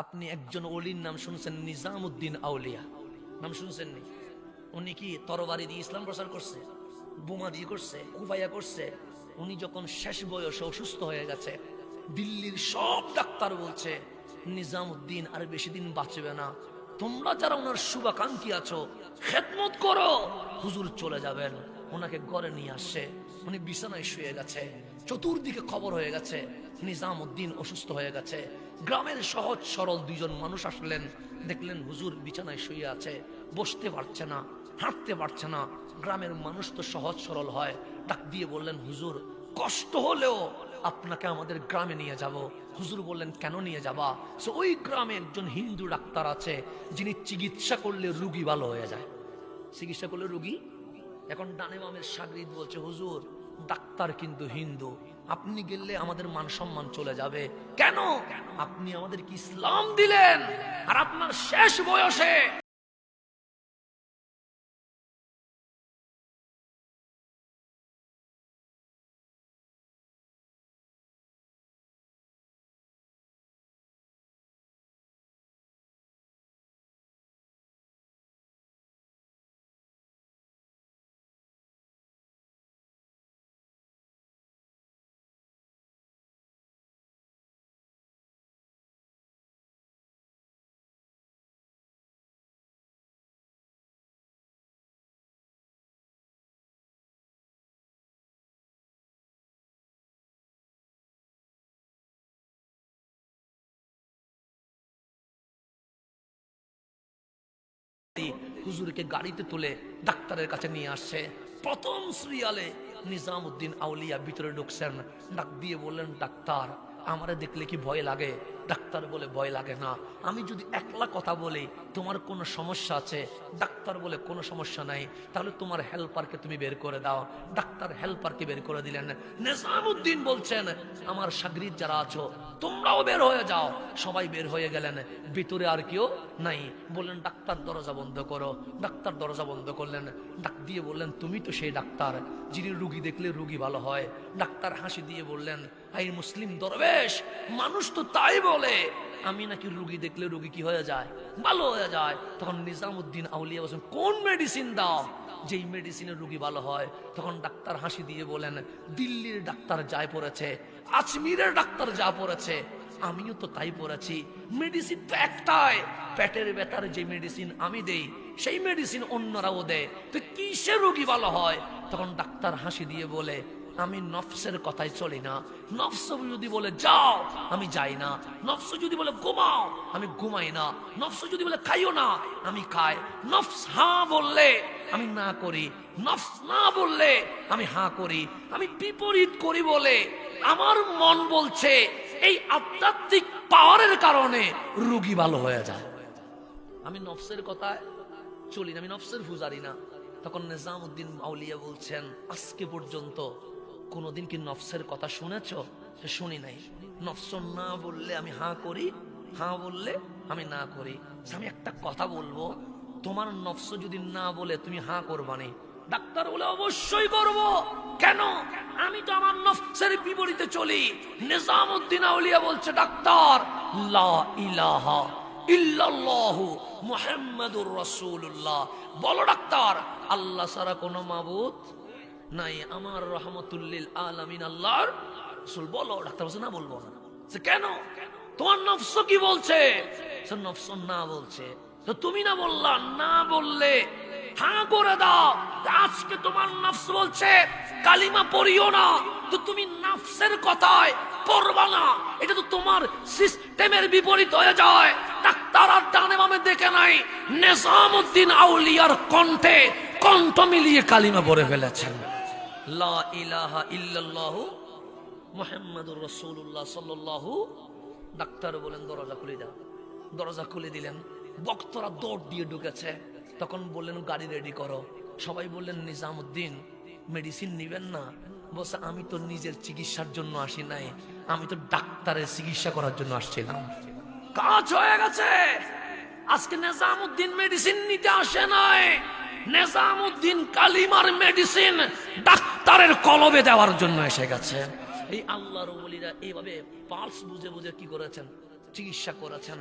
আপনি একজন ওলির নাম শুনছেন, নিজামউদ্দিন আউলিয়া, নাম শুনছেন নি? উনি কি তরবারি দিয়ে ইসলাম প্রচার করছে, বোমা দিয়ে করছে, কুফাইয়া করছে? উনি যখন শেষ বয়সে অসুস্থ হয়ে গেছে, দিল্লির সব ডাক্তার বলছে নিজামউদ্দিন আর বেশি দিন বাঁচবে না, তোমরা যারা ওনার শুভাকাঙ্ক্ষী আছো খেদমত করো, হুজুর চলে যাবেন। ওনাকে ঘরে নিয়ে আসছে, উনি বিছানায় শুয়ে গেছে, চতুর্দিকে খবর হয়ে গেছে নিজামউদ্দিন অসুস্থ হয়ে গেছে। গ্রামের সহজ সরল দুইজন মানুষ আসলেন, দেখলেন হুজুর বিছানায় শুয়ে আছে, বসতে পারছে না, হাঁটতে পারছে না। গ্রামের মানুষ তো সহজ সরল হয়, ডাক দিয়ে বললেন হুজুর কষ্ট হলেও আপনাকে আমাদের গ্রামে নিয়ে যাব। হুজুর বললেন কেন নিয়ে যাবা? ওই গ্রামে একজন হিন্দু ডাক্তার আছে যিনি চিকিৎসা করলে রুগী ভালো হয়ে যায়, চিকিৎসা করলে রুগী। এখন ডানে বামের সাগরিদ বলছে হুজুর ডাক্তার কিন্তু হিন্দু, আপনি গেলে আমাদের মান সম্মান চলে যাবে। কেন? আপনি আমাদেরকে ইসলাম দিলেন আর আপনার শেষ বয়সে হুজুরকে গাড়িতে তুলে ডাক্তারের কাছে নিয়ে আসছে। প্রথম সিরিয়ালে নিজামউদ্দিন আউলিয়া ভিতরে ঢুকছেন, ডাক দিয়ে বললেন ডাক্তার আমারে দেখলে কি ভয় লাগে? ডাক্তার বলে ভয় লাগে না, আমি যদি একলা কথা বলি তোমার কোনো সমস্যা আছে? ডাক্তার বলে কোনো সমস্যা নাই, তাহলে তোমার হেল্পারকে তুমি বের করে দাও। ডাক্তার হেল্পারকে বের করে দিলেন। নিজামউদ্দিন বলছেন আমার সাগরিদ যারা আছো তোমরাও বের হয়ে যাও। সবাই বের হয়ে গেলেন, ভিতরে আর কেউ নাই। বললেন ডাক্তার দরজা বন্ধ করো। ডাক্তার দরজা বন্ধ করলেন, ডাক দিয়ে বললেন তুমি তো সেই ডাক্তার যিনি রুগী দেখলে রুগী ভালো হয়। ডাক্তার হাসি দিয়ে বললেন আই মুসলিম দরবেশ, মানুষ তো তাই বলে, আমি নাকি রুগী দেখলে রুগী কি হয়ে যায়? ভালো হয়ে যায়। তখন নিজামউদ্দিন আউলিয়া বলেন কোন মেডিসিন দাও যেই মেডিসিনের রুগী ভালো হয়? তখন ডাক্তার হাসি দিয়ে বলেন দিল্লির ডাক্তার যায় পড়েছে, আজমিরের ডাক্তার যা পড়েছে আমিও তো তাই পড়েছি, মেডিসিন তো একটাই, পেটের ব্যথার যে মেডিসিন আমি দেই সেই মেডিসিন অন্যরাও দেয়, তো কিসের রোগী ভালো হয়? তখন ডাক্তার হাসি দিয়ে বলে আমি নফসের কথাই চলি না, নফস যদি বলে যাও আমি যাই না, নফস যদি বলে ঘুমাও আমি ঘুমাই না, নফস যদি বলে খাইও না আমি খাই, নফস হ্যাঁ বললে আমি না করি, নফস না বললে আমি হ্যাঁ করি, আমি বিপরীত করি বলে আমার মন বলছে এই আধ্যাত্মিক পাওয়ারের কারণে রোগী ভালো হয়ে যায়। আমি নফসের কথায় চলি না, আমি নফসের পূজারি না। তখন নিজামউদ্দিন আউলিয়া বলছেন আজকে পর্যন্ত কোনোদিন কি নফসের কথা শুনেছ? শুনি নাই। নফস না বললে আমি হ্যাঁ করি, হ্যাঁ বললে আমি না করি। আমি একটা কথা বলবো, তোমার নফস যদি না বলে তুমি হ্যাঁ করবানি? ডাক্তার বলে অবশ্যই করব। কেন? আমি তো আমার নফসের বিপরীতে চলি। নিজামউদ্দিন আউলিয়া বলছে ডাক্তার লা ইলাহা ইল্লাল্লাহু মুহাম্মাদুর রাসূলুল্লাহ, বলো ডাক্তার আল্লাহ ছাড়া কোনো মাবুদ নাই, আমার রহমতুল্লিল আলামিন আল্লাহর রাসূল। বলো। ডাক্তার বলছে না বলবো না। কেন? তোমার নফস কি বলছে? নফস না বলছে, তো তুমি না বললা, না বললে হ্যাঁ করে দাও। আজকে তোমার নফস বলছে কালিমা পড়িও না, তো তুমি নফসের কথায় পড়বা না, এটা তো তোমার সিস্টেমের বিপরীত হয়ে যায়। ডাক্তার আর ডানে বামে দেখে নাই, নিজামউদ্দিন আউলিয়ার কণ্ঠে কণ্ঠ মিলিয়ে কালিমা পড়ে ফেলেছেন, লা ইলাহা ইল্লাল্লাহু মুহাম্মাদুর রাসূলুল্লাহ সাল্লাল্লাহু। ডাক্তার বলেন দরজা খুলে দাও। দরজা খুলে দিলেন, বক্তরা দৌড় দিয়ে ঢুকেছে। তখন বললেন গাড়ি রেডি করো। সবাই বললেন নিজামউদ্দিন মেডিসিন নিবেন না? বলছে আমি তো নিজের চিকিৎসার জন্য আসি নাই, আমি তো ডাক্তারের চিকিৎসা করার জন্য আসছিলাম। কাজ হয়ে গেছে। আজকে নিজামউদ্দিন মেডিসিন নিতে আসে নাই, নিজামউদ্দিন কালিমার মেডিসিন ডাক্তারের কলবে দেওয়ার জন্য এসে গেছে। এই আল্লাহর ওলিরা এইভাবে পালস বুঝে বুঝে কি করেছেন? চিকিৎসা করেছেন।